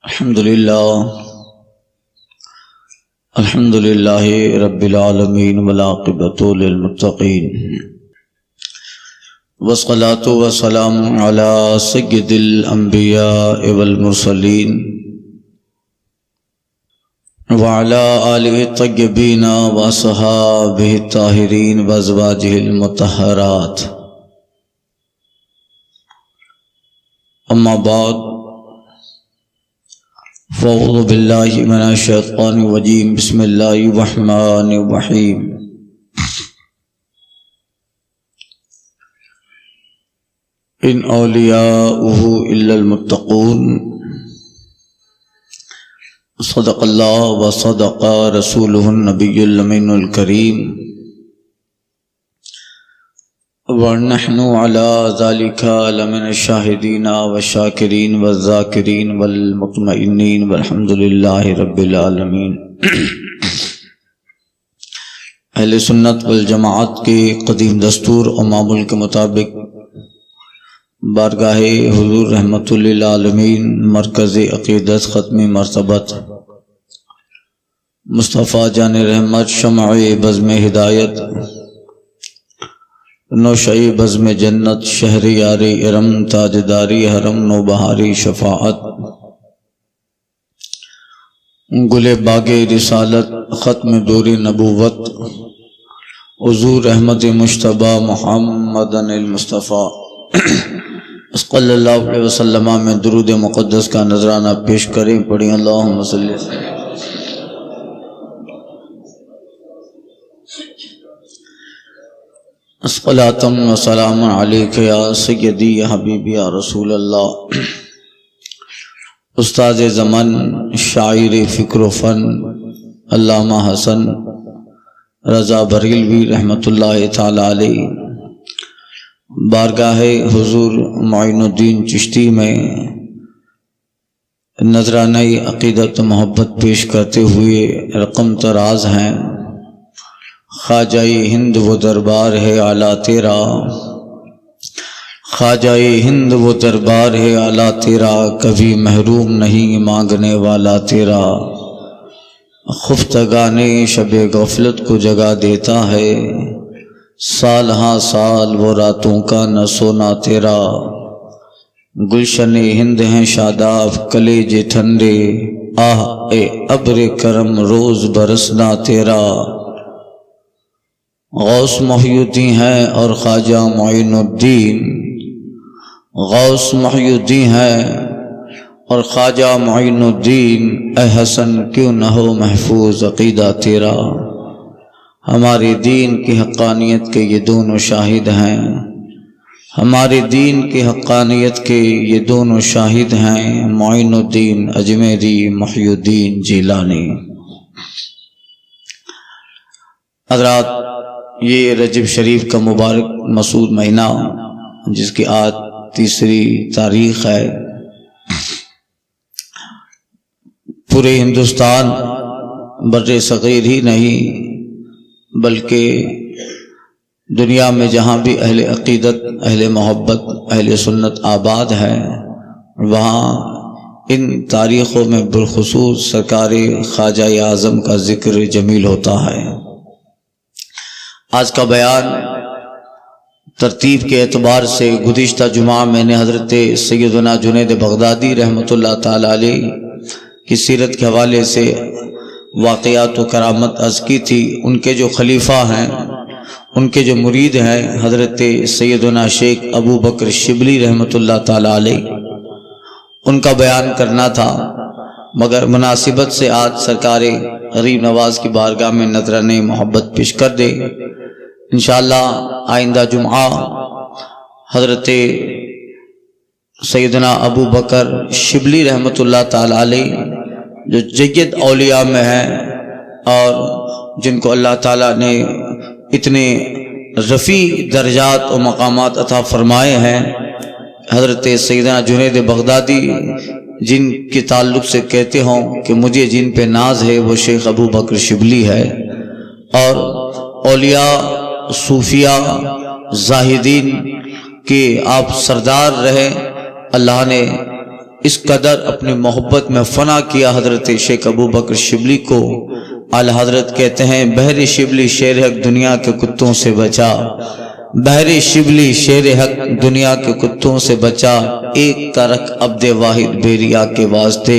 الحمد للہ رب العالمین والعاقبۃ للمتقین والصلاة والسلام علی سید الانبیاء والمرسلین وعلی آلہ الطیبین واصحابہ الطاہرین وازواجہ المطہرات، اما بعد فاعوذ باللہ من الشیطان الرجیم، بسم اللہ الرحمن الرحیم۔ ان اولیاؤہ الا المتقون، صدق اللہ و صدق رسولہ النبی الامین الکریم، وَنَحْنُ عَلَى ذَلِكَ لَمِنَ الشَّاهِدِينَ وَالشَّاكِرِينَ وَالذَّاكِرِينَ وَالْمُطْمَئِنِّينَ وَالْحَمْدُ لِلَّهِ رَبِّ الْعَالَمِينَ۔ اہل سنت والجماعت کے قدیم دستور اور معمول کے مطابق بارگاہ حضور رحمۃ للعالمین مرکز عقیدت ختم مرتبت مصطفیٰ جان رحمت شمع بزم ہدایت نوشئی بزم جنت شہریار ارم تاجداری حرم نوبہاری شفاعت گل باغ رسالت ختم دور نبوت حضور احمد مجتبی محمد المصطفیٰ صلی اللہ علیہ وسلم میں درود مقدس کا نذرانہ پیش کریں۔ پڑھیں اللہم صلی اللہ علیہ الصلاۃ و سلام علیک یا سیدی یا حبیبی یا رسول اللہ۔ استاد زمن، شاعر فکر و فن، علامہ حسن رضا بریلوی رحمۃ اللہ تعالی علیہ بارگاہ حضور معین الدین چشتی میں نذرانہ عقیدت محبت پیش کرتے ہوئے رقم تراز ہیں۔ خواجہ ہند وہ دربار ہے اعلیٰ تیرا، خواجہ ہند وہ دربار ہے اعلیٰ تیرا، کبھی محروم نہیں مانگنے والا تیرا، خفتگانے شب غفلت کو جگا دیتا ہے، سال ہاں سال وہ راتوں کا نہ سونا تیرا، گلشن ہند ہیں شاداب کلیجے ٹھنڈے، آہ اے ابر کرم روز برسنا تیرا، غوث محی الدین ہے اور خواجہ معین الدین، غوث محی الدین ہے اور خواجہ معین الدین، اے حسن کیوں نہ ہو محفوظ عقیدہ تیرا، ہمارے دین کی حقانیت کے یہ دونوں شاہد ہیں، ہمارے دین کی حقانیت کے یہ دونوں شاہد ہیں، معین الدین اجمیری محی الدین جیلانی۔ حضرات، یہ رجب شریف کا مبارک مسعود مہینہ جس کی آج تیسری تاریخ ہے، پورے ہندوستان بر صغیر ہی نہیں بلکہ دنیا میں جہاں بھی اہل عقیدت، اہل محبت، اہل سنت آباد ہے، وہاں ان تاریخوں میں بالخصوص سرکار خواجہ اعظم کا ذکر جمیل ہوتا ہے۔ آج کا بیان ترتیب کے اعتبار سے گزشتہ جمعہ میں نے حضرت سیدنا جنید بغدادی رحمۃ اللہ تعالی علیہ کی سیرت کے حوالے سے واقعات و کرامت عرض کی تھی۔ ان کے جو خلیفہ ہیں، ان کے جو مرید ہیں حضرت سیدنا شیخ ابو بکر شبلی رحمۃ اللہ تعالی علیہ، ان کا بیان کرنا تھا، مگر مناسبت سے آج سرکار غریب نواز کی بارگاہ میں نذرانہ محبت پیش کر دے۔ انشاءاللہ آئندہ جمعہ حضرت سیدنا ابو بکر شبلی رحمۃ اللہ تعالی علیہ جو جید اولیاء میں ہیں اور جن کو اللہ تعالیٰ نے اتنے رفیع درجات و مقامات عطا فرمائے ہیں، حضرت سیدنا جنید بغدادی جن کے تعلق سے کہتے ہوں کہ مجھے جن پہ ناز ہے وہ شیخ ابو بکر شبلی ہے، اور اولیاء، صوفیاء، زاہدین کے آپ سردار رہے۔ اللہ نے اس قدر اپنی محبت میں فنا کیا حضرت شیخ ابو بکر شبلی کو، اعلی حضرت کہتے ہیں بحر شبلی شیر حق دنیا کے کتوں سے بچا، بحر شبلی شیر حق دنیا کے کتوں سے بچا، ایک کا رکھ عبد واحد بیریا کے واسطے،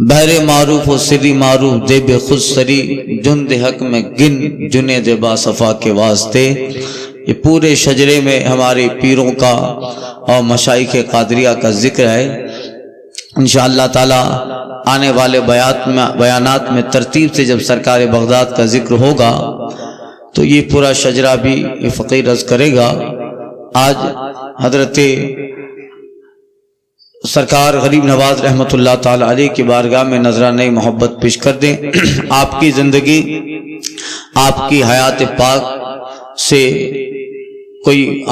بحر معروف و سری معروف دے بے خود سری، جند حق میں گن جنید با صفا کے واسطے۔ یہ پورے شجرے میں ہمارے پیروں کا اور مشائخ قادریہ کا ذکر ہے۔ انشاءاللہ تعالی آنے والے بیانات میں ترتیب سے جب سرکار بغداد کا ذکر ہوگا تو یہ پورا شجرہ بھی یہ فقیر عرض کرے گا۔ آج حضرت سرکار غریب نواز رحمۃ اللہ تعالی علیہ کی بارگاہ میں نذرانہ محبت پیش کر دیں۔ آپ کی زندگی، آپ کی حیات پاک سے کوئی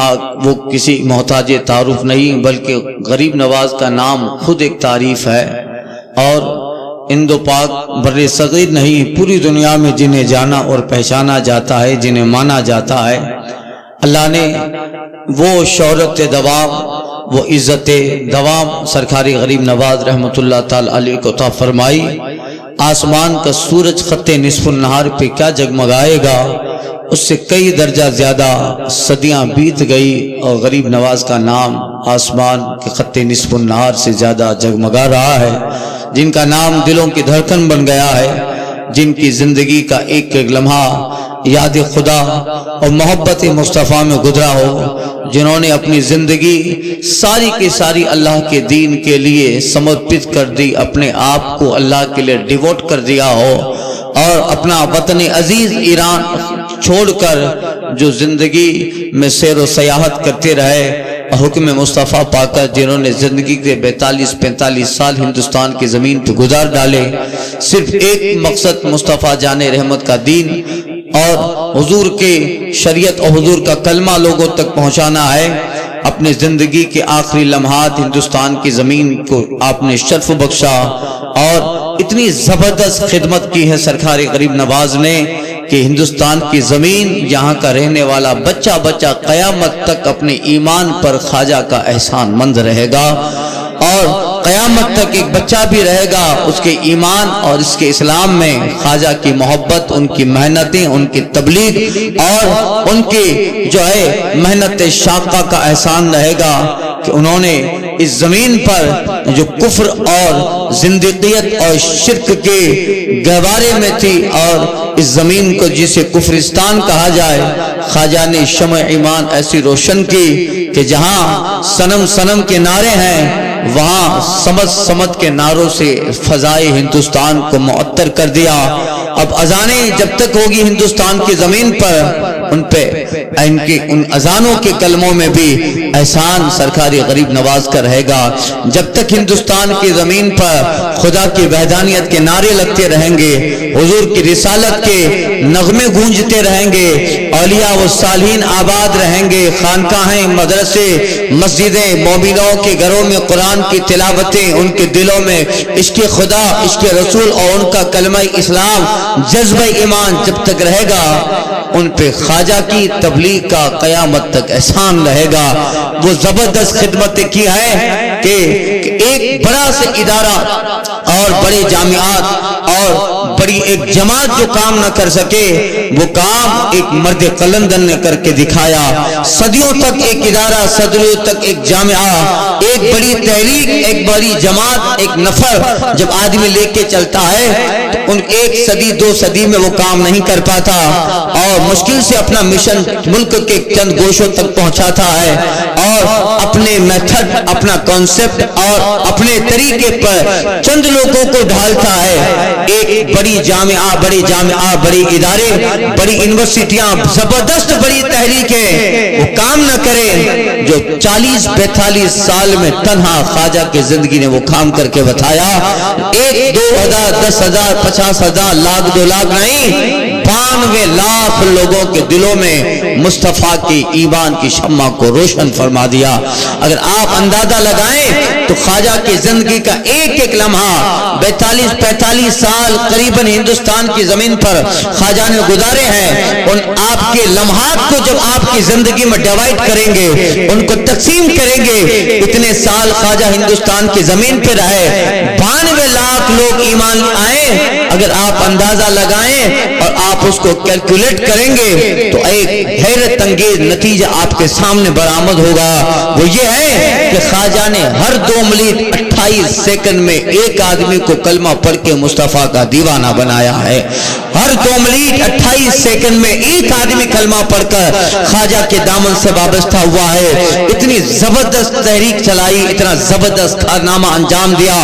وہ کسی محتاج تعارف نہیں، بلکہ غریب نواز کا نام خود ایک تعریف ہے، اور ہند و پاک بر صغیر نہیں پوری دنیا میں جنہیں جانا اور پہچانا جاتا ہے، جنہیں مانا جاتا ہے، اللہ نے وہ شہرت دوام، وہ عزت دوام سرکاری غریب نواز رحمۃ اللہ تعالی علیہ کو عطا فرمائی۔ آسمان کا سورج خط نصف النہار پہ کیا جگمگائے گا، اس سے کئی درجہ زیادہ صدیاں بیت گئی، اور غریب نواز کا نام آسمان کے خط نصف النہار سے زیادہ جگمگا رہا ہے۔ جن کا نام دلوں کی دھڑکن بن گیا ہے، جن کی زندگی کا ایک ایک لمحہ یاد خدا اور محبت مصطفیٰ میں گزرا ہو، جنہوں نے اپنی زندگی ساری کی ساری اللہ کے دین کے لیے سمرپت کر دی، اپنے آپ کو اللہ کے لیے ڈیووٹ کر دیا ہو، اور اپنا وطن عزیز ایران چھوڑ کر جو زندگی میں سیر و سیاحت کرتے رہے، حکم مصطفیٰ پا کر جنہوں نے زندگی کے 42-45 سال ہندوستان کی زمین پہ گزار ڈالے، صرف ایک مقصد مصطفیٰ جان رحمت کا دین اور حضور کے شریعت اور حضور کا کلمہ لوگوں تک پہنچانا ہے۔ اپنے زندگی کے آخری لمحات ہندوستان کی زمین کو آپ نے شرف بخشا، اور اتنی زبردست خدمت کی ہے سرکار غریب نواز نے کہ ہندوستان کی زمین یہاں کا رہنے والا بچہ بچہ قیامت تک اپنے ایمان پر خواجہ کا احسان مند رہے گا، اور قیامت تک ایک بچہ بھی رہے گا اس کے ایمان اور اس کے اسلام میں خواجہ کی محبت، ان کی محنتیں، ان کی تبلیغ اور ان کی جو ہے محنت شاقہ کا احسان رہے گا کہ انہوں نے اس زمین پر جو کفر اور زندقیت اور شرک کے گہوارے میں تھی، اور اس زمین کو جسے کفرستان کہا جائے، خواجہ نے شمع ایمان ایسی روشن کی کہ جہاں صنم صنم کے نعرے ہیں، وہاں سمت سمت کے نعروں سے فضائے ہندوستان کو معطر کر دیا۔ اب اذانیں جب تک ہوگی ہندوستان کی زمین پر، ان پہ ان اذانوں کے کلموں میں بھی احسان سرکاری غریب نواز کا رہے گا۔ جب تک ہندوستان کی زمین پر خدا کی وحدانیت کے نعرے لگتے رہیں گے، حضور کی رسالت کے نغمے گونجتے رہیں گے، اولیاء و صالحین آباد رہیں گے، خانقاہیں، مدرسے، مسجدیں، مومنوں کے گھروں میں قرآن کی تلاوتیں، ان کے دلوں میں عشق خدا، عشق رسول اور ان کا کلمہ اسلام، جذبہ ایمان جب تک رہے گا، ان پہ خواجہ کی تبلیغ کا قیامت تک احسان رہے گا۔ وہ زبردست خدمتیں کی ہے کہ ایک بڑا سے ادارہ اور بڑے جامعات اور بڑی ایک جماعت جو کام نہ کر سکے، وہ کام ایک مرد قلندن نے کر کے دکھایا۔ صدیوں تک ایک ادارہ، صدیوں تک ایک جامعہ، ایک بڑی تحریک، ایک بڑی جماعت، ایک نفر جب آدمی لے کے چلتا ہے تو ان ایک صدی دو صدی میں وہ کام نہیں کر پاتا، اور مشکل سے اپنا مشن ملک کے چند گوشوں تک پہنچاتا ہے، اور اپنے میتھڈ، اپنا کانسیپٹ اور اپنے طریقے پر چند لوگوں کو ڈھالتا ہے۔ ایک بڑی جامعہ، بڑی ادارے، بڑی یونیورسٹیاں، زبردست بڑی تحریکیں وہ کام نہ کرے جو 40-45 سال میں تنہا خواجہ کی زندگی نے وہ کام کر کے بتایا۔ 1 2 ہزار 10 ہزار 50 ہزار لاکھ 2 لاکھ نہیں، 92 لاکھ لوگوں کے دلوں میں مصطفیٰ کی ایمان کی شمع کو روشن فرما دیا۔ اگر آپ اندازہ لگائیں تو خواجہ کی زندگی کا ایک ایک لمحہ 42-45 سال قریباً ہندوستان کی زمین پر خواجہ نے گزارے ہیں۔ ان آپ کے لمحات کو جب آپ کی زندگی میں ڈیوائیڈ کریں گے، ان کو تقسیم کریں گے، اتنے سال خواجہ ہندوستان کی زمین پہ رہے، 92 لاکھ لوگ ایمان آئے۔ اگر آپ اندازہ لگائیں اور آپ اس کو کیلکولیٹ کریں گے تو ایک حیرت انگیز نتیجہ آپ کے سامنے برآمد ہوگا۔ وہ یہ ہے کہ خواجہ نے ہر 2 منٹ 28 سیکنڈ میں ایک آدمی کو کلمہ پڑھ کے مصطفیٰ کا دیوانہ بنایا ہے۔ ہر 2 منٹ 28 سیکنڈ میں ایک آدمی کلمہ پڑھ کر خواجہ کے دامن سے وابستہ ہوا ہے۔ اتنی زبردست تحریک چلائی، اتنا زبردست کارنامہ انجام دیا۔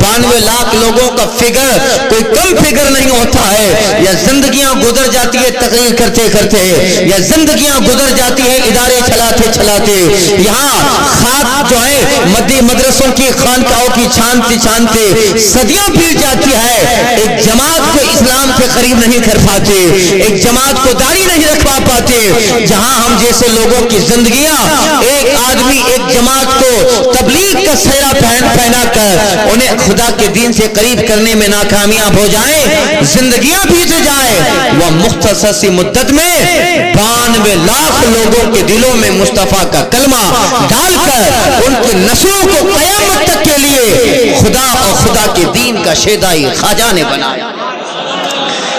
92 لاکھ لوگوں کا فگر کوئی کم فگر نہیں ہوتا ہے۔ یا زندگیاں گزر جاتی ہے تقریر کرتے کرتے، یا زندگیاں گزر جاتی ہے ادارے چلاتے چلاتے، یہاں خاک جو ہے مدرسوں کی خانقاہوں کی چھانتے چھانتے صدیاں بیت جاتی ہے۔ ایک جماعت کو اسلام کے قریب نہیں کر پاتے، ایک جماعت کو داڑھی نہیں رکھوا پاتے۔ جہاں ہم جیسے لوگوں کی زندگیاں ایک آدمی ایک جماعت کو تبلیغ کا سہرا پہنا کر انہیں خدا کے دین سے قریب کرنے میں ناکامیاب ہو جائیں، زندگیاں بیت جائیں، وہ مختصر سی مدت میں 92 لاکھ لوگوں کے دلوں میں مصطفیٰ کا کلمہ ڈال کر ان کی نسلوں کو قیامت تک کے لیے خدا اور خدا کے دین کا شیدائی خواجہ نے بنایا۔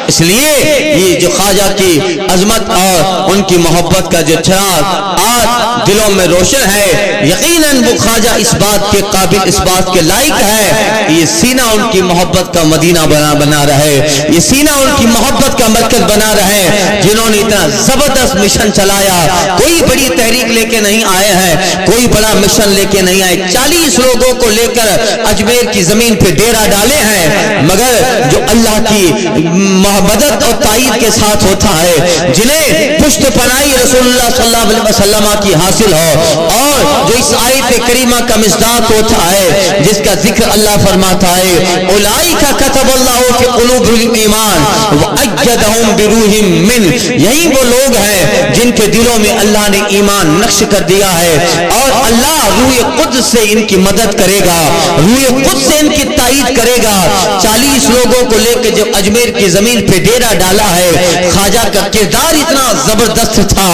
اس لیے یہ جو خواجہ کی عظمت اور ان کی محبت کا جو چراغ آج دلوں میں روشن ہے، یقیناً وہ خواجہ اس بات کے قابل، اس بات کے لائق ہے، یہ سینہ ان کی محبت کا مدینہ بنا رہے، یہ سینہ ان کی محبت کا مرکز بنا رہے، جنہوں نے اتنا زبردست مشن چلایا۔ کوئی بڑی تحریک لے کے نہیں آئے ہیں، کوئی بڑا مشن لے کے نہیں آئے، 40 لوگوں کو لے کر اجمیر کی زمین پہ ڈیرا ڈالے ہیں، مگر جو اللہ کی مدد اور تائید کے ساتھ ہوتا ہے، جنہیں پشت پناہی رسول اللہ صلی اللہ علیہ وسلم کی حاصل ہو، اور جو اس آیت کریمہ کا مصداق ہوتا ہے، جس کا ذکر اللہ فرماتا ہے اولئک کتب اللہ فی قلوبہم ایمان وأیدہم بروح من، یہی وہ لوگ ہیں جن کے دلوں میں اللہ نے ایمان نقش کر دیا ہے، اور اللہ روح قدس سے ان کی مدد کرے گا، روح قدس سے ان کی تائید کرے گا۔ 40 لوگوں کو لے کے جب اجمیر کی زمین پہ ڈیرا ڈالا ہے، خواجہ کا کردار اتنا زبردست تھا،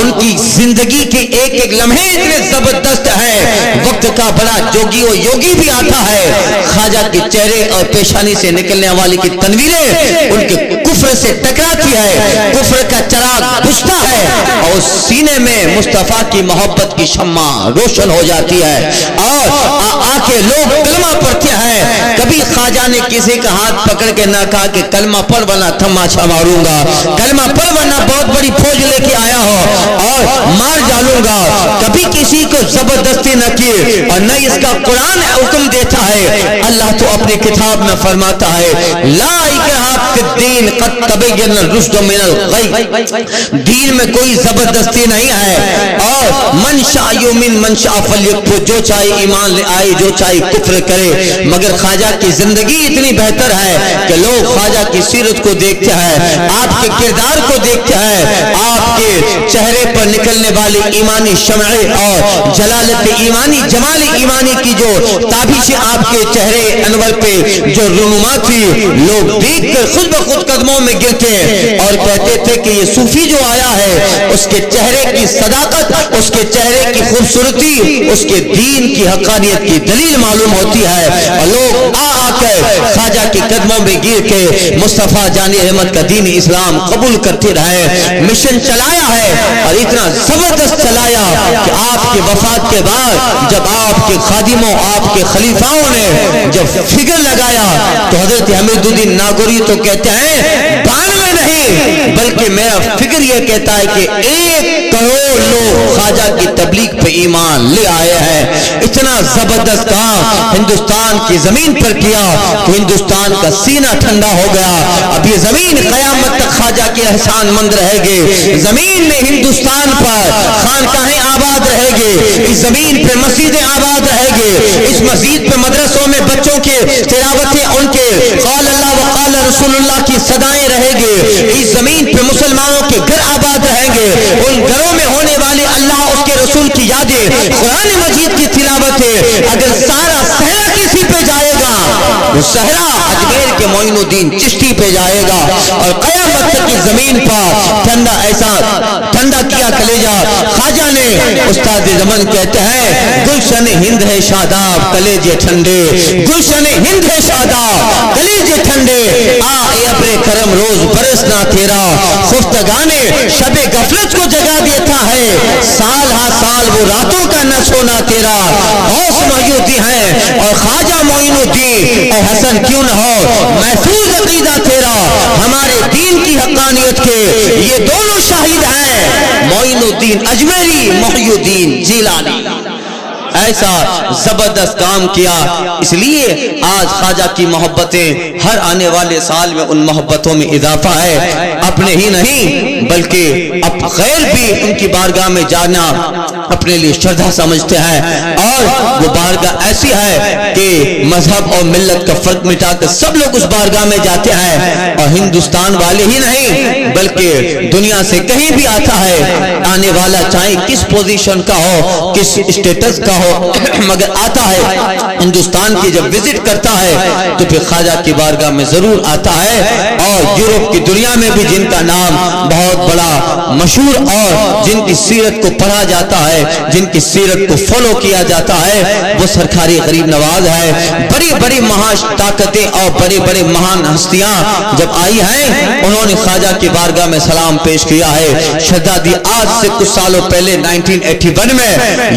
ان کی زندگی کے ایک ایک لمحے اتنے زبردست ہیں، وقت کا بڑا جوگی و یوگی بھی آتا ہے، خواجہ کے چہرے اور پیشانی سے نکلنے والی کی تنویریں ان کے کفر سے ٹکراتی ہے، کفر کا چراغ بجھتا ہے، اور سینے میں مصطفیٰ کی محبت کی شمع روشن ہو جاتی ہے، اور آ کے لوگ کلمہ پڑھتے ہیں۔ کبھی خواجہ نے کسی کا ہاتھ پکڑ کے نہ کہا کہ کلمہ پڑھ ورنہ تماچا ماروں گا، کلمہ پڑھ ورنہ بہت بڑی فوج لے کے آیا ہو اور مار ڈالوں گا، کبھی کسی کو زبردستی نہ کی، اور نہ اس کا قرآن حکم دیتا ہے۔ اللہ تو اپنی کتاب میں فرماتا ہے لا اکراہ فی الدین قد تبین الرشد من الغی، دین میں کوئی زبردستی نہیں ہے، اور من شاء یؤمن من شاء فلیکفر، جو چاہے ایمان لے آئے جو چاہے کفر کرے۔ مگر خواجہ کی زندگی اتنی بہتر ہے کہ لوگ خواجہ کی سیرت کو دیکھتے ہیں، آپ کے کردار کو دیکھتے ہیں، آپ کے چہرے پر نکلنے والی ایمانی شمعیں اور جلالت ایمانی، جمال ایمانی کی جو تابشیں آپ کے چہرے انور پہ جو رونما تھی، لوگ دیکھ کر خود بخود قدموں میں گرتے اور کہتے تھے کہ یہ صوفی جو آیا ہے، اس کے چہرے کی صداقت، اس کے چہرے کی خوبصورتی، اس کے دین کی حقانیت کی دلیل معلوم ہوتی ہے، اور لوگ آ کر خواجہ کے قدموں میں گر کے مصطفیٰ جان احمد کا دین اسلام قبول کرتے رہے۔ مشن چلایا ہے اور اتنا زبردست چلایا کہ آپ کی وفات کے بعد جب آپ کے خادموں، آپ کے خلیفاؤں نے جب فگر لگایا تو حضرت حمید الدین ناگوری تو کہتے ہیں 92 نہیں بلکہ میرا فگر یہ کہتا ہے کہ 1 کروڑ لوگ خواجہ کی تبلیغ پہ ایمان لے آئے ہیں۔ اتنا زبردست کام ہندوستان کی زمین پر کیا کہ ہندوستان کا سینہ ٹھنڈا ہو گیا۔ اب یہ زمین قیامت تک خواجہ کے احسان مند رہے گی، زمین میں ہندوستان پر خانقاہیں آباد رہے گی، اس زمین پہ مسجدیں آباد رہے گی، اس مسجد پہ مدرسوں میں بچوں کے تلاوتیں ان کے قال اللہ وقال رسول رسول اللہ کی صدائیں رہیں گے، اس زمین پہ مسلمانوں کے گھر آباد رہیں گے، ان گھروں میں ہونے والے اللہ اس کے رسول کی یادیں، قرآن مجید کی تلاوت ہے۔ اگر سارا صحرا کسی پہ جائے گا، وہ صحرا اجمیر کے معین الدین چشتی پہ جائے گا، اور قیامت تک کی زمین پر ٹھنڈا ایسا ٹھنڈا کیا کلیجہ۔ خواجہ نے استاد زمن کہتے ہیں گلشن ہند ہے شاداب کلیجے ٹھنڈے، گلشن ہند ہے شاداب کلیجے ٹھنڈے، آ اے ابر کرم روز برسنا تیرا، خفتگانے شب غفلت کو جگا دیتا ہے، سال ہا سال وہ راتوں کا نہ سونا تیرا، غوث محی الدین ہے اور خواجہ معین الدین، اے حسن کیوں نہ ہو محفوظ عقیدہ تیرا، ہمارے دین کی حقانیت کے یہ دونوں شاہد ہیں، معین الدین اجمیری، محی الدین جیلانی۔ ایسا زبردست کام کیا، اس لیے آج خواجہ کی محبتیں ہر آنے والے سال میں ان محبتوں میں اضافہ ہے، اپنے ہی نہیں بلکہ اب غیر بھی ان کی بارگاہ میں جانا اپنے لیے شردھا سمجھتے ہیں، اور وہ بارگاہ ایسی ہے کہ مذہب اور ملت کا فرق مٹا کر سب لوگ اس بارگاہ میں جاتے ہیں، اور ہندوستان والے ہی نہیں بلکہ دنیا سے کہیں بھی آتا ہے آنے والا، چاہے کس پوزیشن کا ہو، کس اسٹیٹس کا ہو، مگر آتا ہے ہندوستان کی جب وزٹ کرتا ہے تو پھر خواجہ کی بارگاہ میں ضرور آتا ہے۔ اور یورپ کی دنیا میں بھی جن کا نام بہت بڑا مشہور اور جن کی سیرت کو پڑھا جاتا ہے، جن کی سیرت کو فالو کیا جاتا ہے، وہ سرکاری غریب نواز ہے۔ بڑی بڑی مہا طاقتیں اور بڑے بڑے مہان ہستیاں جب آئی ہیں انہوں نے خواجہ کی بارگاہ میں سلام پیش کیا ہے، شردا دی۔ آج سے کچھ سالوں پہلے 1981 میں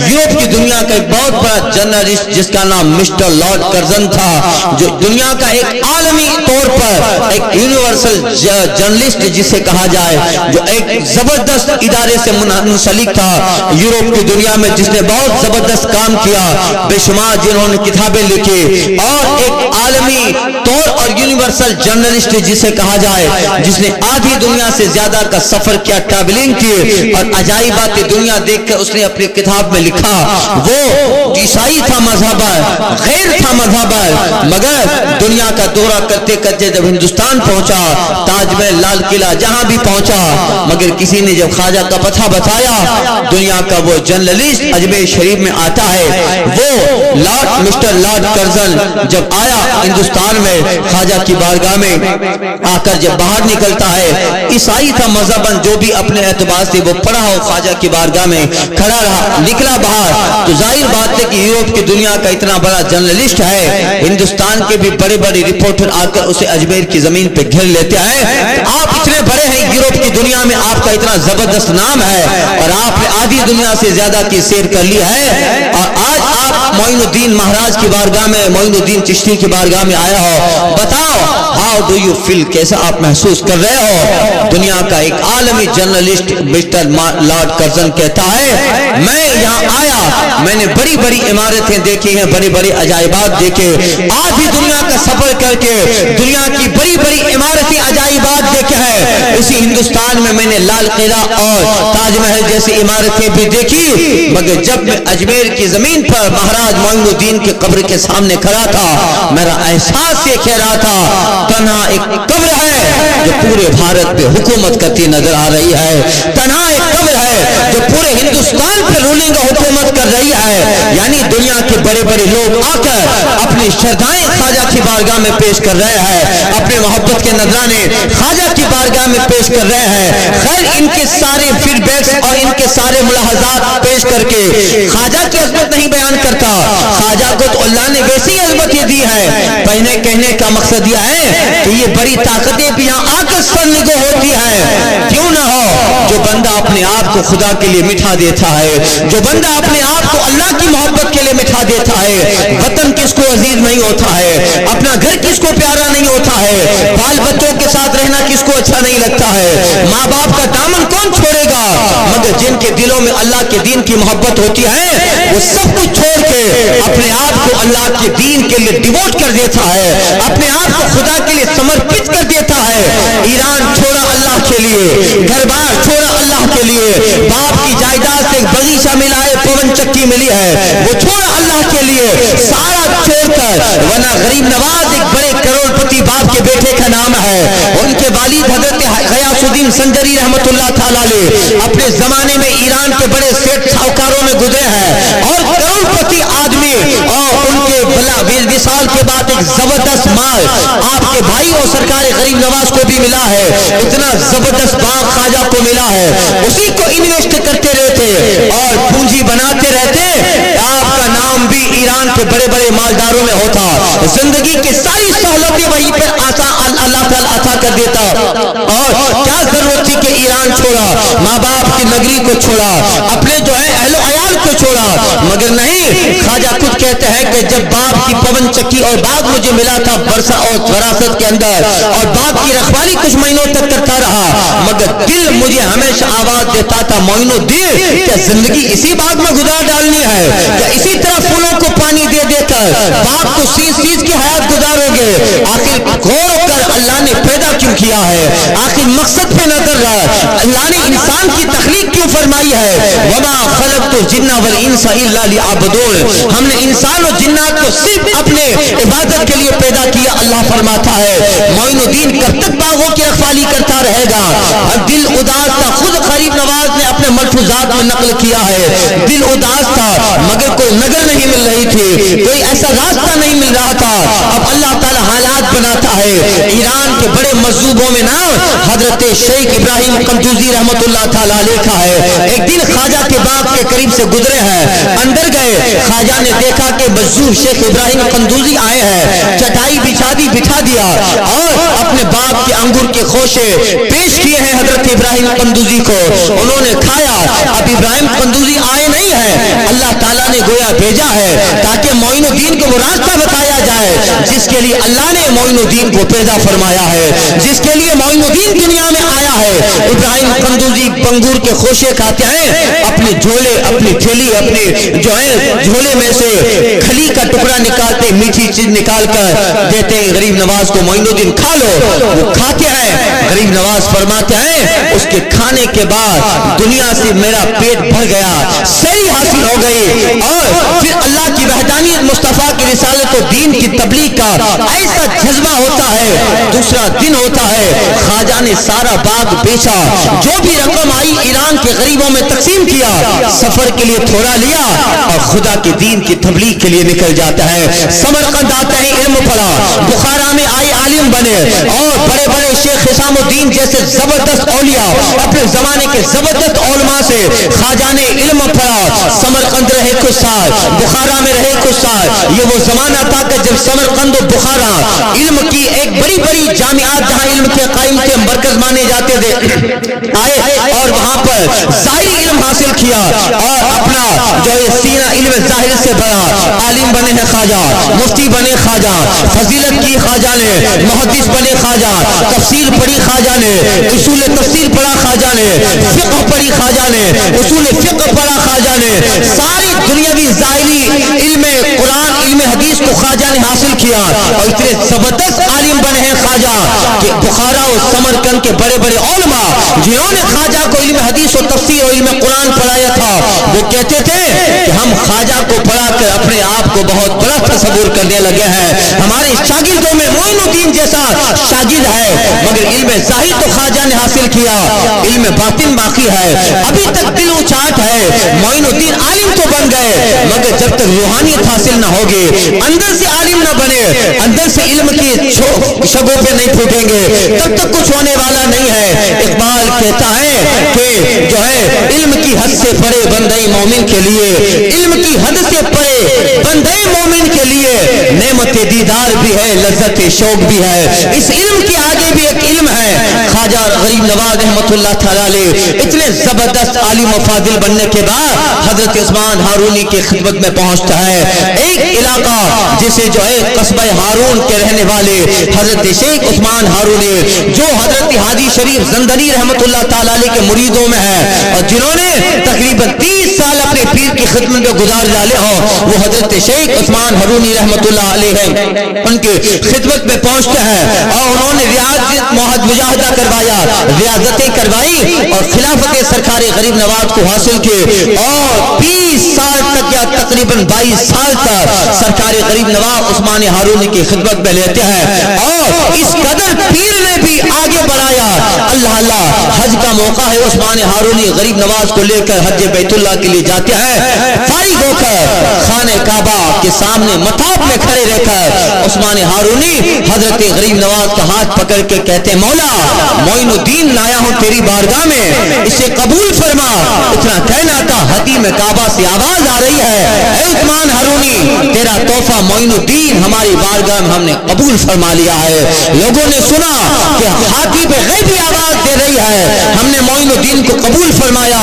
یورپ کی دنیا کا ایک بہت بڑا جرنلسٹ جس کا نام مسٹر لارڈ کرزن تھا، جو دنیا کا ایک عالمی طور پر ایک یونیورسل جرنلسٹ جسے کہا جائے، جو ایک زبردست ادارے سے منسلک تھا یورپ کی دنیا میں، جس نے بہت زبردست کام کیا، بے شمار جنہوں نے کتابیں لکھی، اور ایک عالمی طور اور یونیورسل جرنلسٹ جسے کہا جائے، جس نے آدھی دنیا سے زیادہ کا سفر کیا، ٹریولنگ کی، اور عجائبات دنیا دیکھ کر اس نے اپنی کتاب میں لکھا، وہ عیسائی تھا مذہبر، غیر تھا مذہبر، مگر دنیا کا دورہ کرتے کرتے جب ہندوستان پہنچا، تاج محل، لال قلعہ جہاں بھی پہنچا، مگر کسی نے جب خواجہ کا پتہ بتایا، دنیا کا وہ جرنلسٹ اجمیر شریف میں آتا ہے، وہ مسٹر لارڈ کرزن جب آیا ہندوستان میں خواجہ کی بارگاہ میں آ کر جب باہر نکلتا ہے، عیسائی تھا مذہبن، جو بھی اپنے اعتبار سے وہ پڑھا ہو خواجہ کی بارگاہ میں کھڑا رہا، نکلا باہر، تو ظاہر بات ہے کہ یورپ کی دنیا کا اتنا بڑا جرنلسٹ ہے، ہندوستان کے بھی بڑے بڑے رپورٹر آ کر اسے اجمیر کی زمین پہ گھیر لیتے ہیں، آپ اتنے بڑے ہیں یورپ کی دنیا میں، آپ کا اتنا زبردست نام ہے، اور آپ نے آدھی دنیا سے زیادہ کی سیر کر لی ہے، اور آج آپ معین الدین مہاراج کی بارگاہ میں، معین الدین چشتی کی بارگاہ میں آیا ہو، بتاؤ ہاؤ ڈو یو فیل، کیسا آپ محسوس کر رہے ہو؟ دنیا کا ایک عالمی جرنلسٹ مسٹر لارڈ کرزن کہتا ہے، میں یہاں آیا، میں نے بڑی بڑی عمارتیں دیکھی ہیں، بڑے بڑے عجائبات دیکھے، آدھی دنیا کا سفر کر کے دنیا کی بڑی بڑی عمارتیں عجائبات دیکھے ہیں، اسی ہندوستان میں میں نے لال قلعہ اور تاج محل جیسی عمارتیں بھی دیکھی، مگر جب میں اجمیر کی زمین پر مہاراج معین الدین کی قبر کے سامنے کھڑا تھا، میرا احساس یہ کہہ رہا تھا تنہا ایک قبر ہے جو پورے بھارت پہ حکومت کرتی نظر آ رہی ہے، تنہا ایک قبر ہے جو پورے ہندوستان پہ رولنگ حکومت کر رہی ہے، یعنی دنیا کے بڑے بڑے لوگ آ کر اپنی شردائیں خواجہ کی بارگاہ میں پیش کر رہے ہیں، اپنے محبت کے نذرانے خواجہ کی بارگاہ میں پیش کر رہے ہیں۔ خیر ان کے سارے فیڈ بیکس اور ان کے سارے ملاحظات پیش کر کے خواجہ کی عظمت نہیں بیان کرتا، خواجہ کو تو اللہ نے ویسی عظمت یہ دی ہے، کہنے کا مقصد یہ ہے کہ یہ بڑی طاقتیں بھی یہاں آ کر سرنگو ہوتی ہیں، کیوں نہ ہو جو بندہ اپنے آپ کو خدا کے لیے مٹھا دیتا ہے، جو بندہ اپنے آپ کو اللہ کی محبت کے لیے مٹھا دیتا ہے، وطن کس کو عزیز نہیں ہوتا ہے، اپنا گھر کس کو پیارا نہیں ہوتا ہے، بال بچوں کے ساتھ رہنا کس کو اچھا نہیں لگتا ہے، ماں باپ کا دامن کون چھوڑے گا، مگر جن کے دلوں میں اللہ کے دین کی محبت ہوتی ہے وہ سب کچھ چھوڑ کے اپنے آپ کو اللہ کے دین کے لیے ڈیووٹ کر دیتا ہے، اپنے آپ کو خدا کے لیے سمرپت کر دیتا ہے۔ ایران چھوڑا اللہ کے لیے، گھر بار چھوڑا اللہ کے لیے، باپ کی جائیداد سے ایک باغیچہ ملا ہے، پون چکی ملی ہے، وہ چھوڑا اللہ کے لیے، سارا چھوڑ کر، ورنہ غریب نواز ایک بڑے کروڑ پتی باپ کے بیٹے کا نام ہے، الدین سنجری رحمۃ اللہ تعالی علیہ اپنے زمانے میں ایران کے بڑے سیٹ ساہوکاروں میں گزرے ہیں اور کروڑ پتی آدمی، اور ان کے وصال کے بعد ایک زبردست مال آپ کے بھائی اور سرکار غریب نواز کو بھی ملا ہے، اتنا زبردست باغ خواجہ کو ملا ہے، اسی کو انویسٹ کرتے رہتے اور پونجی بناتے رہتے، آپ کا نام بھی ایران کے بڑے بڑے مالداروں میں ہوتا، زندگی کی ساری سہولتیں وہیں پر اللہ تعالیٰ عطا کر دیتا، اور کیا ضرورت تھی کہ ایران چھوڑا، ماں باپ کی نگری کو چھوڑا، اپنے جو ہے اہل و عیال کو چھوڑا، مگر نہیں، خواجہ خود کہتے ہیں کہ جب باپ کی پون چکی اور باغ مجھے ملا تھا برسا اور وراثت کے اندر، اور باپ کی رکھوالی کچھ مہینوں تک کرتا رہا، مگر دل مجھے ہمیشہ آواز دیتا تھا معین الدین کیا زندگی اسی باغ میں گزار ڈالنی ہے، کیا اسی طرح پھولوں کو پانی دے دے کر باغ کو سیز کی حیات گزارو گے؟ آخر غور کر اللہ نے پیدا کیوں کیا ہے، آخر مقصد پہ نظر رہا، اللہ نے انسان کی تخلیق کیوں فرمائی ہے، وما خلقت الجن والانس الا لیعبدون، ہم نے انسان اور جنات کو صرف اپنے عبادت کے لیے پیدا کیا، اللہ فرماتا ہے معین الدین کب تک باغوں کی رکھوالی کرتا رہے گا، دل اداس تھا، خود غریب نواز نے اپنے ملفوظات میں نقل کیا ہے، دل اداس تھا مگر کوئی نگر نہیں مل رہی تھی، کوئی ایسا راستہ نہیں مل رہا تھا، اب اللہ تعالی حالات بناتا ہے، ایران کے بڑے مذہبوں میں نام حضرت شیخ ابراہیم قندوزی رحمۃ اللہ تعالی علیہ کا ہے، ایک دن خواجہ کے باغ کے قریب سے گزرے ہیں، اندر گئے، خواجہ نے دیکھا کہ مذہب شیخ ابراہیم قندوزی آئے ہیں، چٹائی بچھا دیا اور اپنے باغ کے انگور کے خوشے پیش کیے ہیں حضرت ابراہیم قندوزی کو، انہوں نے کھایا، اب ابراہیم قندوزی آئے نہیں ہیں، اللہ تعالیٰ نے گویا بھیجا ہے تاکہ معین الدین کو وہ راستہ بتایا جائے جس کے لیے اللہ نے معین الدین کو پیدا فرمایا ہے، جس کے لیے معین الدین دنیا میں آیا ہے۔ ابراہیم قندوزی انگور کے خوشے کھاتے ہیں، اپنے جھولے، اپنی تھیلی، اپنے جو ہے جھولے میں سے کھلی کا ٹکڑا نکالتے، میٹھی چیز نکال کر دیتے ہیں غریب نواز کو، معین الدین کھا لو، وہ کھاتے ہیں، غریب نواز فرماتے ہیں اس کے کھانے کے بعد دنیا سے میرا پیٹ بھر گیا، سیری حاصل ہو گئی، اور پھر اللہ کی وحدانیت، مصطفیٰ کی رسالت و دین کی تبلیغ کا ایسا جذبہ ہوتا ہے، دوسرا دن ہوتا ہے خواجہ نے سارا باغ بیچا، جو بھی رقم آئی ایران کے غریبوں میں تقسیم کیا، سفر کے لیے تھوڑا لیا اور خدا کے دین کی تبلیغ کے لیے نکل جاتا ہے، سمرقند آتے ہیں، علم پڑھا، بخارا میں آئے، عالم بنے، اور بڑے بڑے شیخ حسام الدین جیسے زبردست اولیاء، اپنے زمانے کے زبردست علماء سے خواجہ نے علم پڑھا، سمرقند رہے کچھ سال، بخارا میں رہے کچھ سال، یہ وہ زمانہ تھا کہ جب سمرقند و بخارا علم کی ایک بڑی بڑی جامعات جہاں علم کے قائم تھے، مرکز مانے جاتے تھے، آئے اور وہاں پر ظاہری علم حاصل کیا اور اپنا جو ہے سینہ علم ظاہر سے بڑھا، عالم بنے ہیں خواجہ، مفتی بنے خواجہ، فضیلت کی خواجہ نے، محدث بنے خواجہ، تفسیر پڑھی خواجہ نے، اصول تفسیر پڑھا خواجہ نے، فقہ پڑھی خواجہ نے، اصول فقہ پڑھا خواجہ نے، ساری دنیاوی ظاہری علم قرآن، علم حدیث کو خواجہ نے حاصل کیا، اور اتنے زبردست عالم بنے ہیں خواجہ کہ بخارا اور سمرقند کے بڑے بڑے علماء جنہوں نے خواجہ کو علم حدیث و تفسیر اور علم قرآن پڑھایا تھا، وہ کہتے تھے کہ ہم خواجہ کو پڑھا کر اپنے آپ کو بہت بڑا تصور کرنے لگے ہیں، ہمارے شاگردوں میں معین الدین جیسا شاگرد ہے، مگر علم ظاہر تو خواجہ نے حاصل کیا، علم باطن باقی ہے، ابھی تک دل اچاٹ ہے، معین الدین عالم تو بن گئے مگر جب تک روحانیت حاصل نہ ہوگی، اندر سے عالم نہ بنے، اندر سے علم کی شگوں پہ نہیں پھوٹیں گے، تب تک کچھ ہونے والا نہیں ہے۔ اقبال کہتا ہے کہ جو ہے علم کی حد سے پرے بندے مومن کے لیے، علم کی حد سے پرے بندے مومن کے لیے نعمت دیدار بھی ہے، لذت شوق بھی ہے، اس علم کے آگے بھی ایک علم ہے۔ خواجہ غریب نواز رحمۃ اللہ تعالی علیہ اتنے زبردست عالم و فاضل بننے کے بعد حضرت عثمان ہارونی کی خدمت میں پہنچتا ہے، ایک علاقہ جسے جو ہے قصبہ ہارون کے رہنے والے حضرت شیخ عثمان ہارونی، جو حضرت حاجی شریف زندنی رحمۃ اللہ تعالی علیہ کے مریدوں میں ہے، اور جنہوں نے تقریباً 30 سال اپنے پیر کی خدمت میں گزار ڈالے ہوں، وہ حضرت شیخ عثمان ہارونی رحمۃ اللہ علیہ ہیں، ان کی خدمت میں پہنچتے ہیں اور انہوں نے ریاضت مجاہدہ کروایا، ریاضتیں کروائی اور خلافت سرکار غریب نواز کو حاصل کی، اور 20 سال تک یا تقریباً 22 سال تک سرکار غریب نواز عثمان ہارونی کی خدمت میں لیتے ہیں اور اس قدر پیر نے بھی آگے بڑھایا. اللہ حج کا موقع ہے, عثمان ہارونی غریب نواز کو لے کر حج بیت اللہ کے لیے جاتے ہیں. فارغ ہو کر خانہ کعبہ کے سامنے مطاف میں کھڑے رہ کر عثمان ہارونی حضرت غریب نواز کا ہاتھ پکڑ کے کہتے ہیں, مولا معین الدین لایا ہوں تیری بارگاہ میں, اسے قبول فرما. اتنا کہنا تھا, حتیم کعبہ سے آواز آ رہی ہے, اے عثمان ہارونی تیرا تحفہ معین الدین ہماری بارگاہ میں ہم نے قبول فرما لیا ہے. لوگوں نے سنا کہ حاتم غیبی آواز دے رہی ہے, ہم نے معین الدین کو قبول فرمایا.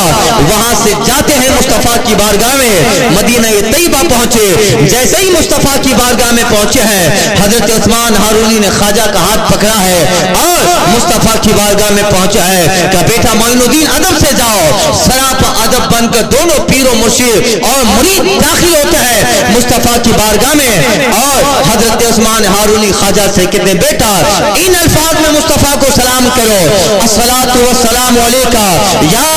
وہاں سے جاتے ہیں مصطفیٰ کی بارگاہ میں, مدینہ طیبہ پہنچے. جیسے ہی مصطفیٰ کی بارگاہ میں پہنچے ہیں, حضرت عثمان ہارونی نے خواجہ کا ہاتھ پکڑا ہے اور مصطفیٰ کی بارگاہ میں پہنچا ہے کہ بیٹا معین الدین ادب سے جاؤ. سراپا ادب بن کر دونوں پیر و مرشد اور مرید داخل ہوتے ہیں مصطفیٰ کی بارگاہ میں, اور حضرت عثمان ہارونی خواجہ سے کہتے ہیں, بیٹا ان الفاظ میں مصطفیٰ کو سلام کرو, الصلاۃ والسلام علیکہ یا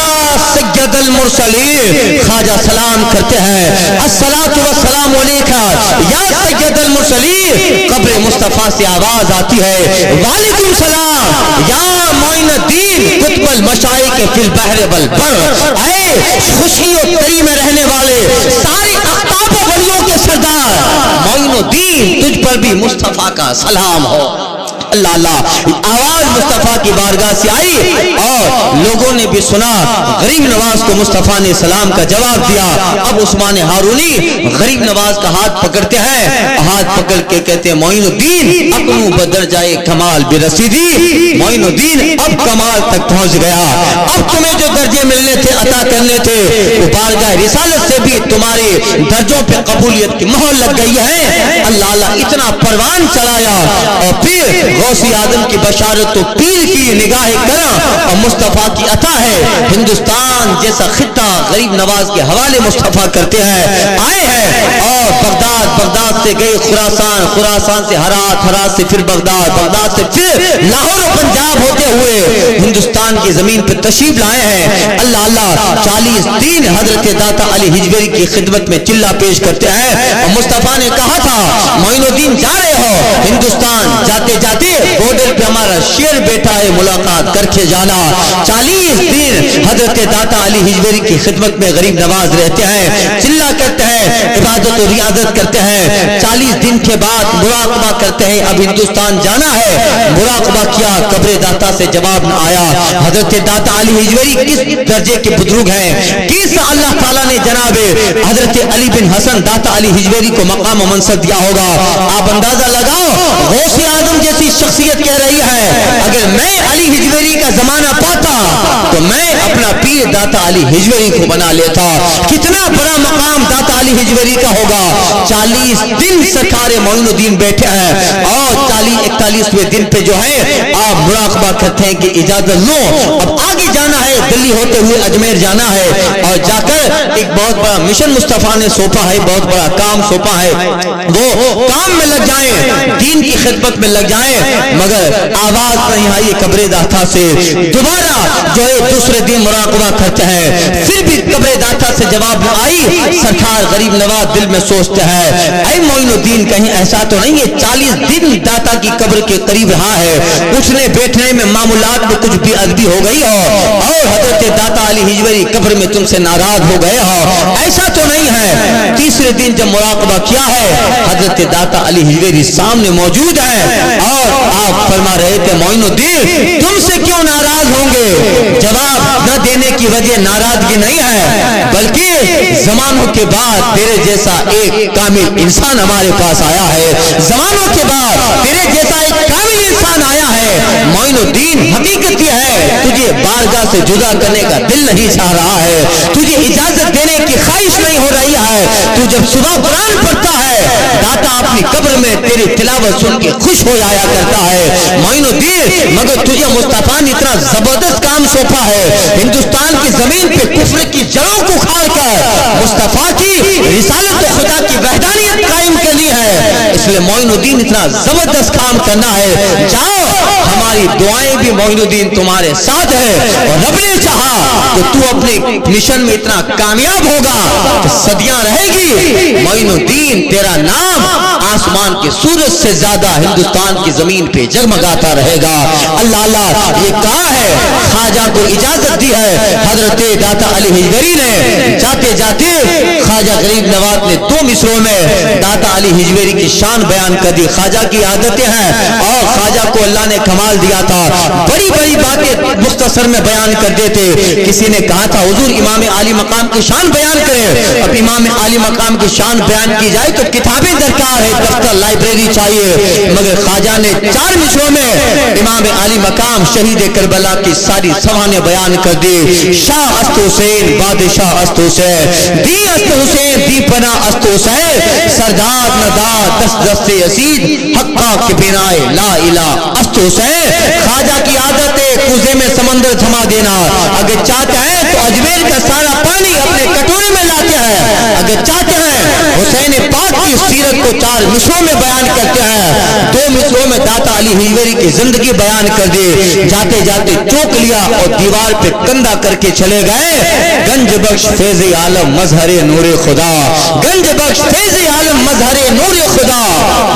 سید المرسلین. خواجہ سلام کرتے ہیں, الصلاۃ والسلام علیکہ یا سید المرسلین. قبر مصطفیٰ سے آواز آتی ہے, وعلیکم السلام یا معین الدین قطب المشائق فی البحر والبر. اے خوشی و تری میں رہنے والے سارے اقطاب و ولیوں کے سردار معین الدین, تجھ پر بھی مصطفیٰ کا سلام ہو. اللہ آواز مصطفیٰ کی بارگاہ سے آئی اور لوگوں نے بھی سنا. غریب نواز کو مصطفیٰ نے سلام کا جواب دیا. اب عثمان ہارونی غریب نواز کا ہاتھ پکڑتے ہیں, ہاتھ پکڑ کے کہتے ہیں, معین الدین اکنو بدر جائے کمال برسیدی. معین الدین اب کمال تک پہنچ گیا, اب تمہیں جو درجے ملنے تھے عطا کرنے تھے وہ بارگاہ رسالت سے بھی تمہارے درجوں پہ قبولیت کی مہر لگ گئی ہے. اللہ اتنا پروان چلایا اور پھر غوثی آدم کی بشارت تو پیر کی نگاہ کرم اور مصطفیٰ کی عطا ہے. ہندوستان جیسا خطہ غریب نواز کے حوالے مصطفیٰ کرتے ہیں, آئے ہیں اور بغداد سے گئے خراسان سے ہرات سے پھر بغداد سے پھر لاہور و پنجاب ہوتے ہوئے ہندوستان کی زمین پہ تشریف لائے ہیں. اللہ 40 دن حضرت داتا علی ہجویری کی خدمت میں چلہ پیش کرتے ہیں اور مصطفیٰ نے کہا تھا, معین الدین جا رہے ہو ہندوستان, جاتے جاتے بورڈر پہ ہمارا شیر بیٹھا ہے, ملاقات کر کے جانا. 40 دن حضرت داتا علی ہجویری کی خدمت میں غریب نواز رہتے ہیں, چلہ کرتے ہیں, عبادت و ریاضت کرتے ہیں. 40 دن کے بعد مراقبہ کرتے ہیں, اب ہندوستان جانا ہے. مراقبہ کیا, قبر داتا سے جواب نہ آیا. حضرت داتا علی ہجویری کس درجے کے بزرگ ہیں, کس اللہ تعالیٰ نے جناب حضرت علی بن حسن داتا علی ہجویری کو مقام و منصب دیا ہوگا. آپ اندازہ لگاؤ, غوث اعظم جیسی شخصیت کہہ رہی ہے, اگر میں علی ہجویری کا زمانہ پاتا تو میں اپنا پیر داتا علی ہجویری کو بنا لیتا. کتنا بڑا مقام داتا علی ہجویری کا ہوگا. 40 دن سرکار معین الدین بیٹھے ہیں اور 41ویں دن پہ جو ہے آپ مراقبہ کرتے ہیں کہ اجازت لو, اب آگے جانا ہے, دلی ہوتے ہوئے اجمیر جانا ہے اور جا کر ایک بہت بڑا مشن مصطفیٰ نے سونپا ہے, بہت بڑا کام سونپا ہے, وہ کام میں لگ جائیں, دین کی خدمت میں لگ جائیں. مگر آواز نہیں آئی قبر داتا سے. دوبارہ جو ہے دوسرے دن مراقبہ کرتے ہیں, پھر بھی قبر داتا سے جواب نہ آئی. سرکار غریب نواز دل میں سوچتے ہیں, اے معین الدین کہیں ایسا تو نہیں ہے 40 دن داتا کی قبر کے قریب رہا ہے, اٹھنے بیٹھنے میں معمولات میں کچھ بھی ادبی ہو گئی ہو اور حضرت داتا علی ہجویری قبر میں تم سے ناراض ہو گئے ہو, ایسا تو نہیں ہے. تیسرے دن جب مراقبہ کیا ہے, حضرت داتا علی ہجویری سامنے موجود ہے اور آپ فرما رہے تھے, معین الدین تم سے کیوں ناراض ہوں گے. جواب نہ دینے کی وجہ ناراضگی نہیں ہے, بلکہ زمانوں کے بعد تیرے جیسا ایک کامل انسان ہمارے پاس آیا ہے. زمانوں کے بعد تیرے جیسا ایک کامل انسان آیا ہے. معین الدین حقیقت یہ ہے, تجھے بارگاہ سے جدا کرنے کا دل نہیں چاہ رہا ہے, تجھے اجازت دینے کی خواہش نہیں ہو رہی ہے. تو جب صبح قرآن پڑھتا ہے, داتا اپنی قبر میں تیری تلاوت سن کے خوش ہو جایا کرتا ہے. معین الدین مگر تجھے مصطفیٰ نے اتنا زبردست کام سونپا ہے, ہندوستان کی زمین پہ کفر کی جڑوں کو کھاڑ کر مصطفیٰ کی رسالت خدا کی وحدانیت قائم کرنی ہے. اس لیے معین الدین اتنا زبردست کام کرنا ہے. جاؤ ہماری دعائیں بھی معین الدین تمہارے ساتھ ہے، اور رب نے چاہا کہ تو اپنے مشن میں اتنا کامیاب ہوگا کہ صدیاں رہے گی معین الدین تیرا نام آسمان کے سورج سے زیادہ ہندوستان کی زمین پہ جگمگاتا رہے گا۔ اللہ اللہ یہ کہا ہے، خواجہ کو اجازت دی ہے حضرت داتا علی ہجویری نے، جاتے جاتے خواجہ غریب نواز نے 2 مصروں میں داتا علی ہجویری کی شان بیان کر دی۔ خواجہ کی عادتیں ہیں اور خواجہ کو اللہ نے کمال دیا تھا، بڑی بڑی باتیں مختصر میں بیان کر دیتے۔ کسی نے کہا تھا حضور امام عالی مقام کی شان بیان کریں، اب امام عالی مقام کی شان بیان کی جائے تو کتابیں درکار ہے، دفتر لائبریری چاہیے، مگر خواجہ نے 4 مصروں میں امام عالی مقام شہید کربلا کی ساری سوانح بیان کر دی۔ شاہ است حسین بادشاہ است حسین، دی است حسین دی پناہ است حسین، سردار ندار دست دست یزید حقا کے بنائے لا الہ است حسین۔ خواجہ کی عادت ہے کوزے میں سمندر تھما دینا، اگر چاہتے ہیں تو اجمیر کا سارا پانی اپنے کٹورے میں لاتے ہیں، اگر چاہتے ہیں حسین پاک کی سیرت کو 4 مصروں میں بیان کرتے ہیں، 2 مصروں میں داتا علی ہجویری کی زندگی بیان کر دی۔ جاتے جاتے چوک لیا اور دیوار پہ کندھا کر کے چلے گئے، گنج بخش فیض عالم مظہر نور خدا، گنج بخش فیض عالم مظہر نور خدا،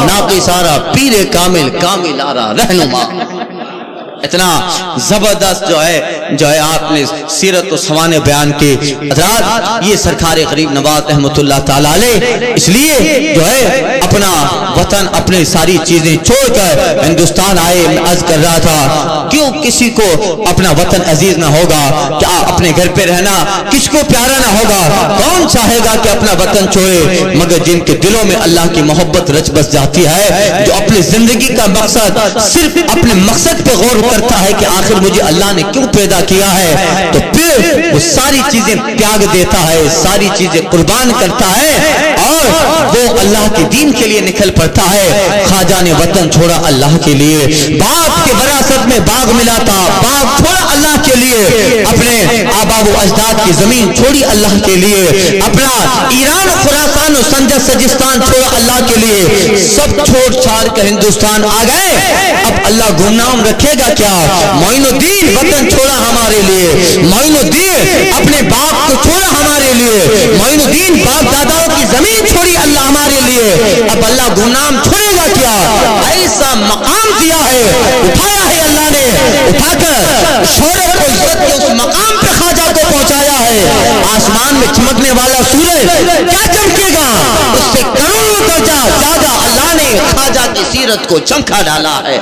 ناقص سارا پیر کامل کامل آرا رہنما۔ اتنا زبردست جو ہے آپ نے سیرت و سوانح بیان کی۔ حضرات یہ سرکار غریب نواز رحمۃ اللہ تعالی علیہ اس لیے جو ہے اپنا وطن اپنے ساری چیزیں چھوڑ کر ہندوستان آئے۔ میں عرض کر رہا تھا کیوں کسی کو اپنا وطن عزیز نہ ہوگا، کیا اپنے گھر پہ رہنا کس کو پیارا نہ ہوگا، کون چاہے گا کہ اپنا وطن چھوڑے، مگر جن کے دلوں میں اللہ کی محبت رچ بس جاتی ہے، جو اپنی زندگی کا مقصد صرف اپنے مقصد پہ غور کرتا ہے کہ آخر مجھے اللہ نے کیوں پیدا کیا ہے، تو پھر وہ ساری چیزیں تیاگ دیتا ہے، ساری چیزیں قربان کرتا ہے اور وہ اللہ کے دین کے لیے نکل پڑتا ہے۔ خواجہ نے وطن چھوڑا اللہ کے لیے، باپ کے وراثت میں باغ ملا تھا، باغ چھوڑا اللہ کے لیے، اپنے آبا و اجداد کی زمین چھوڑی اللہ کے لیے، اپنا ایران خراسان و سنجر سجستان چھوڑا اللہ کے لیے، سب چھوڑ چھاڑ کر ہندوستان آ گئے۔ اب اللہ گمنام رکھے گا کیا؟ معین الدین وطن چھوڑا ہمارے لیے، معین الدین اپنے باپ کو چھوڑا ہمارے لیے، معین الدین باپ داداؤں کی زمین چھوڑی اللہ ہمارے لیے، اب اللہ گمنام چھوڑے گا کیا؟ ایسا مقام دیا ہے، اٹھایا ہے اللہ نے، اٹھا کر شہرت و عزت کے اس مقام پہ خواجہ کو پہنچایا ہے۔ آسمان میں چمکنے والا سورج کیا چمکے گا، اس سے کروڑوں درجہ زیادہ اللہ نے خواجہ کی سیرت کو چمکا ڈالا ہے۔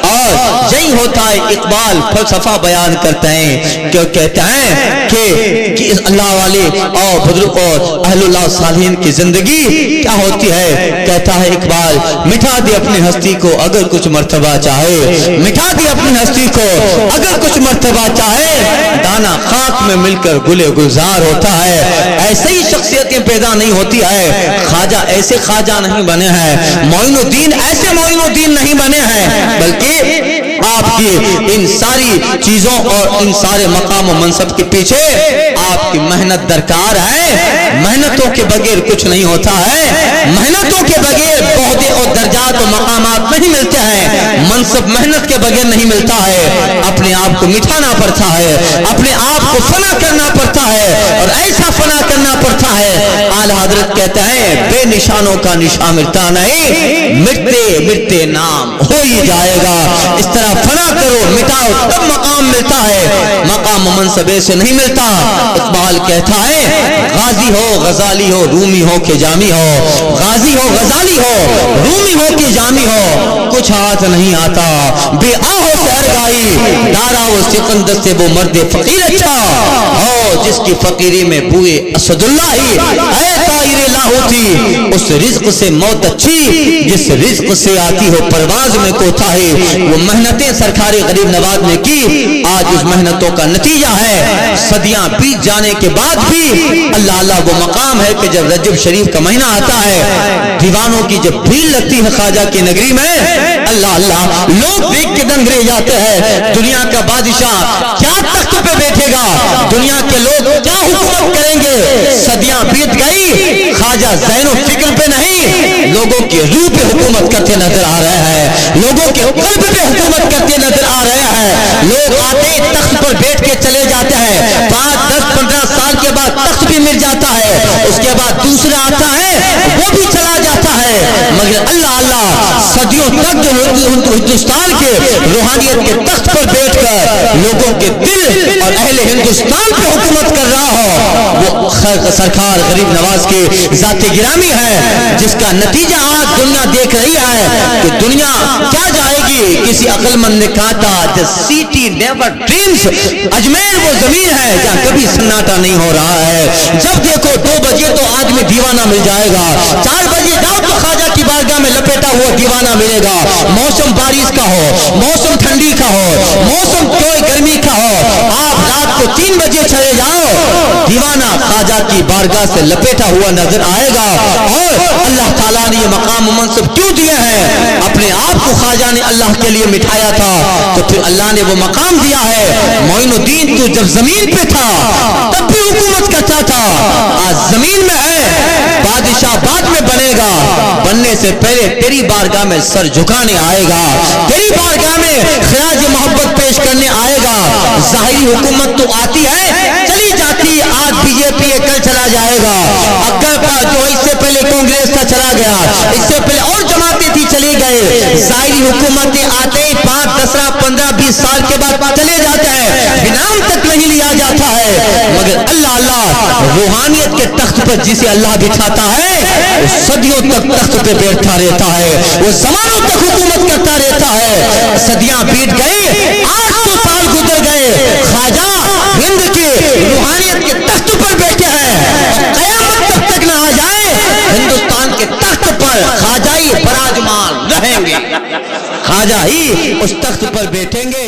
اور یہی ہوتا ہے اقبال فلسفہ بیان کرتے ہیں کہ کہتے ہیں کہ اللہ والے اور بزرگ اور اہل اللہ صالحین کی زندگی کیا ہوتی ہے، کہتا ہے اقبال مٹھا دے اپنی ہستی کو اگر کچھ مرتبہ چاہے، مٹھا دے اپنی ہستی کو اگر کچھ مرتبہ چاہے، دانا خاک میں مل کر گلے گلزار ہوتا ہے۔ ایسے ہی شخصیتیں پیدا نہیں ہوتی ہے، خواجہ ایسے خواجہ نہیں بنے ہیں، معین الدین ایسے معین الدین نہیں بنے ہیں، بلکہ آپ کی ان ساری چیزوں اور ان سارے مقام و منصب کے پیچھے آپ کی محنت درکار ہے۔ محنتوں کے بغیر کچھ نہیں ہوتا ہے، محنتوں کے بغیر عہدے اور درجات و مقامات نہیں ملتے ہیں، منصب محنت کے بغیر نہیں ملتا ہے، اپنے آپ کو مٹھانا پڑتا ہے، اپنے آپ کو فنا کرنا پڑتا ہے، اور ایسا فنا کرنا پڑتا ہے۔ اعلیٰ حضرت کہتے ہیں بے نشانوں کا نشان مٹتا نہیں، مٹتے مٹتے نام ہو ہی جائے گا۔ اس طرح فنا کرو مٹاؤ تب مقام ملتا ہے، مقام و منصب سے نہیں ملتا۔ اقبال کہتا ہے غازی ہو غزالی ہو رومی ہو کہ جامی ہو، غازی ہو غزالی ہو رومی ہو کہ جامی ہو، کچھ ہاتھ نہیں آتا بے آہو سے ارگائی، دارا و سکندر سے وہ مرد فقیر اچھا ہو، جس کی فقیری میں بوئے اسد اللہ ہی، اے طائر لاہوتی اس رزق سے موت اچھی جس رزق سے آتی ہو پرواز میں کوتاہی۔ وہ محنتیں سرکار غریب نواز نے کی، آج اس محنتوں کا نتیجہ ہے صدیاں بیت جانے کے بعد بھی اللہ اللہ وہ مقام ہے کہ جب رجب شریف کا مہینہ آتا ہے، دیوانوں کی جب بھیڑ لگتی ہے خواجہ کی نگری میں، اللہ اللہ، لوگ دیکھ کے دنگ رہ جاتے ہیں، دنیا کا بادشاہ کیا تخت پہ بیٹھے گا، دنیا کے لوگ کیا حکومت کریں گے. صدیاں بیت گئی، خواجہ ذہن و فکر پہ نہیں، لوگوں کی روح پہ حکومت کرتے نظر آ رہے ہیں، لوگوں کے قلب پہ حکومت کرتے نظر آ رہے ہیں. لوگ آتے تخت پر بیٹھ کے چلے جاتے ہیں، 5 10 15 سال کے بعد تخت بھی مل جاتا ہے، اس کے بعد دوسرا آتا ہے وہ بھی چلا جاتا ہے. مگر اللہ اللہ، صدیوں تک جو ہندوستان کے روحانیت کے تخت پر بیٹھ کر لوگوں کے دل اور اہل ہندوستان پہ حکومت کر رہا ہو، وہ سرکار غریب نواز کی ذات گرامی ہے، جس کا نتیجہ آج دنیا دیکھ رہی ہے کہ دنیا کیا جائے گی. کسی عقل مند نے کہا تھا the city never dreams، Ajmer وہ زمین ہے جہاں کبھی سناٹا نہیں ہو رہا ہے. جب دیکھو 2 بجے تو آدمی دیوانہ مل جائے گا، 4 بجے جاؤ تو خواجہ کی بارگاہ میں لپیٹا ہوا دیوانہ ملے گا. موسم بارش کا ہو، موسم ٹھنڈی کا ہو، موسم کوئی گرمی کا ہو، آپ رات کو 3 بجے چلے جاؤ، دیوانہ خواجہ کی بارگاہ سے لپیٹا ہوا نظر آئے گا. اور اللہ تعالیٰ نے یہ مقام و منصب کیوں دیا ہے؟ اپنے آپ کو خواجہ نے اللہ کے لیے مٹھایا تھا تو پھر اللہ نے وہ مقام دیا ہے. معین الدین تو جب زمین پہ تھا تب بھی حکومت کرتا تھا، آج زمین میں ہے، بادشاہ بعد میں بنے گا، بننے سے پہلے تیری بارگاہ میں سر جھکانے آئے گا، تیری بارگاہ میں خراج محبت پیش کرنے آئے گا. ظاہری حکومت تو آتی ہے چلی جاتی، آج بی جے پی ہے کل چلا جائے گا، اگر جو اس سے پہلے کانگریس کا چلا گیا، اس سے پہلے اور جماعتیں تھی چلی گئے. ظاہری حکومتیں آتے 5 10 15 20 سال کے بعد چلے جاتے ہیں، انعام تک نہیں لیا جاتا ہے. مگر اللہ اللہ، روحانیت کے تخت پر جسے اللہ بٹھاتا ہے وہ صدیوں تک تخت پہ بیٹھا رہتا ہے، وہ زمانوں تک حکومت کرتا رہتا ہے. صدیاں بیت گئی، 800 سال گزر گئے، خواجہ ہند کے روحانیت کے تخت پر بیٹھے ہیں، قیامت تک نہ آ جائے ہندوستان کے تخت پر خواجہ ہی براجمان رہیں گے، خواجہ ہی اس تخت پر بیٹھیں گے.